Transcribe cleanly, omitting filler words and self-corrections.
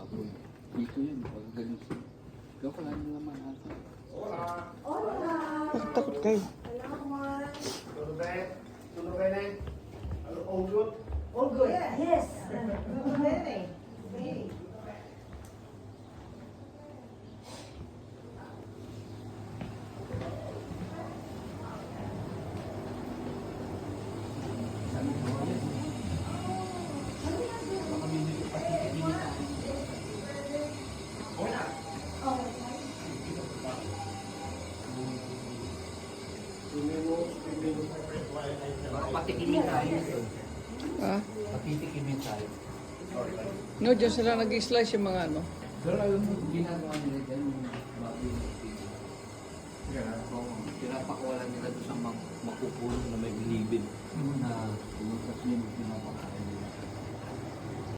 baboy. Dito yun, pagagaling siya. Ikaw pala nang laman ata. Bakit takot kayo? Tulog kayo? Tulog kayo na? All good? All good. Yes. Okay. Okay. Sabi ko, yan. Baka may patitigilin tayo. Baka patikimin tayo. Ah? Patitikimin tayo. No, dyan sila nag-slice yung mga ano. Pero alam mo, ginagawa nila dyan yung baboy na pino. Oo, pinapakawalan nila doon sa makukulong na may bilibid.